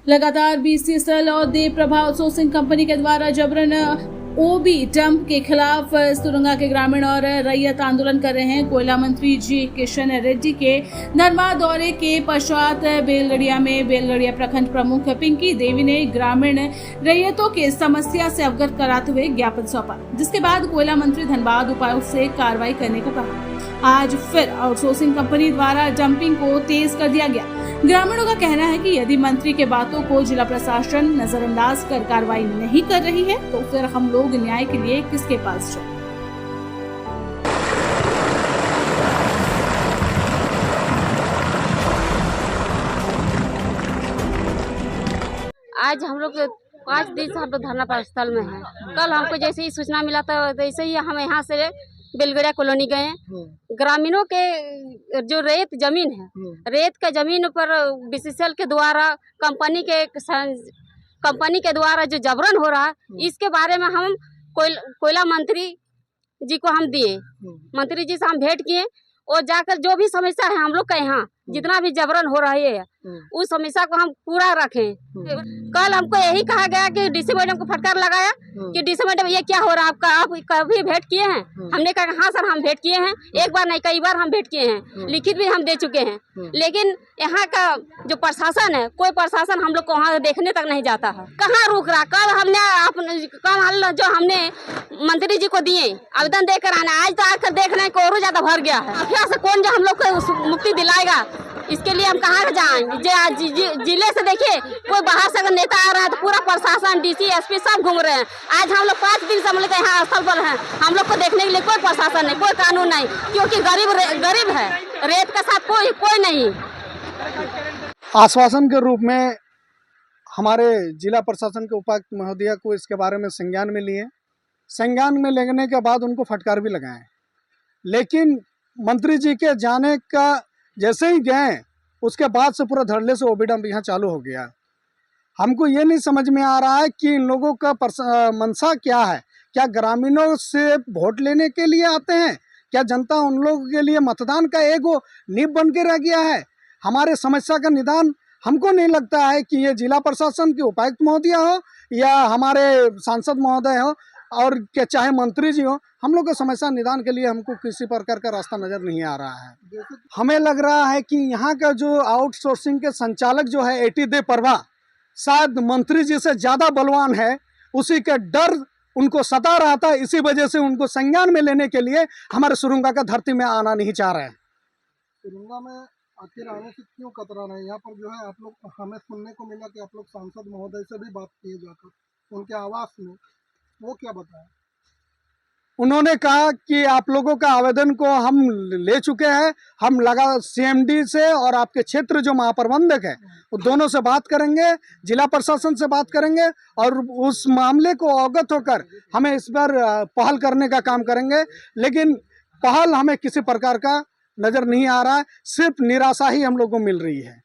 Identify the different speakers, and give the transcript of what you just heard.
Speaker 1: लगातार बीसीएसएल और देव Prabha outsourcing company के द्वारा जबरन ओबी डंप के खिलाफ सुरंगा के ग्रामीण और रैयत आंदोलन कर रहे हैं। कोयला मंत्री जी किशन रेड्डी के धनबाद दौरे के पश्चात बेलगड़िया में बेलगड़िया प्रखंड प्रमुख पिंकी देवी ने ग्रामीण रैयतों के समस्या से अवगत कराते हुए ज्ञापन सौंपा, जिसके बाद कोयला मंत्री धनबाद उपायुक्त से कार्रवाई करने को कहा। आज फिर आउटसोर्सिंग कंपनी द्वारा डंपिंग को तेज कर दिया गया। ग्रामीणों का कहना है कि यदि मंत्री के बातों को जिला प्रशासन नजरअंदाज कर कार्रवाई नहीं कर रही है तो फिर हम लोग न्याय के लिए किसके पास जाएं?
Speaker 2: आज हम लोग 5 दिन से हम लोग धरना स्थल में हैं। कल हमको जैसे ही सूचना मिला था वैसे ही हम यहाँ से बेलगड़िया कॉलोनी गए। ग्रामीणों के जो रेत जमीन है, रेत के जमीन पर बीसीएसएल के द्वारा कंपनी के द्वारा जो जबरन हो रहा है, इसके बारे में हम कोयला मंत्री जी को हम दिए। मंत्री जी से हम भेंट किए और जाकर जो भी समस्या है हम लोग का यहाँ जितना भी जबरन हो रही है उस समस्या को हम पूरा रखें। कल हमको यही कहा गया कि डीसी मैडम को फटकार लगाया कि डीसी मैडम ये क्या हो रहा है आपका, आप कभी भेंट किए हैं? हमने कहा हाँ सर हम भेंट किए हैं, एक बार नहीं कई बार हम भेंट किए हैं, लिखित भी हम दे चुके हैं। लेकिन यहाँ का जो प्रशासन है, कोई प्रशासन हम लोग को वहाँ देखने तक नहीं जाता है। कहाँ रुक रहा? कल जो हमने मंत्री जी को दिए आवेदन देकर आना, आज तो आकर देख रहे हैं और ज्यादा भर गया है। माफिया से कौन जो हम लोग को मुक्ति दिलाएगा? इसके लिए हम कहाँ जाएं? जिले से देखिए कोई बाहर से अगर नेता आ रहा है तो पूरा प्रशासन डीसी एसपी सब घूम रहे हैं। आज हम लोग 5 दिन से हम लोग यहाँ स्थल पर हैं, हम लोग को देखने के लिए कोई प्रशासन नहीं, कोई कानून नहीं, क्योंकि गरीब है, रेत के साथ कोई नहीं।
Speaker 3: आश्वासन के रूप में हमारे जिला प्रशासन के उपायुक्त महोदया को इसके बारे में संज्ञान में लिए। संज्ञान में लेने के बाद उनको फटकार भी लगाए, लेकिन मंत्री जी के जाने का जैसे ही गए उसके बाद से पूरा धड़ल्ले से ओबी डंप यहाँ चालू हो गया। हमको ये नहीं समझ में आ रहा है कि इन लोगों का मंशा क्या है। क्या ग्रामीणों से वोट लेने के लिए आते हैं? क्या जनता उन लोगों के लिए मतदान का एगो नींव बन के रह गया है? हमारे समस्या का निदान हमको नहीं लगता है कि ये जिला प्रशासन के उपायुक्त महोदय हो या हमारे सांसद महोदय हो और क्या चाहे मंत्री जी हो, हम लोग का समस्या निदान के लिए हमको किसी प्रकार का रास्ता नजर नहीं आ रहा है। हमें लग रहा है कि यहाँ का जो आउटसोर्सिंग के संचालक जो है एटी देव प्रभा, शायद मंत्री जी से ज्यादा बलवान है। उसी के डर उनको सता रहा था, इसी वजह से उनको संज्ञान में लेने के लिए हमारे सुरंगा का धरती में आना नहीं चाह रहे हैं।
Speaker 4: सुरंगा में आखिर आने से क्यों कतरा रहे हैं? यहाँ पर जो है आप लोग, हमें सुनने को मिला कि आप लोग सांसद महोदय से भी बात किए जाकर उनके आवास में, वो क्या बताया?
Speaker 3: उन्होंने कहा कि आप लोगों का आवेदन को हम ले चुके हैं, हम लगा सीएमडी से और आपके क्षेत्र जो महाप्रबंधक है वो दोनों से बात करेंगे, जिला प्रशासन से बात करेंगे और उस मामले को अवगत होकर हमें इस पर पहल करने का काम करेंगे। लेकिन पहल हमें किसी प्रकार का नजर नहीं आ रहा है, सिर्फ निराशा ही हम लोगों को मिल रही है।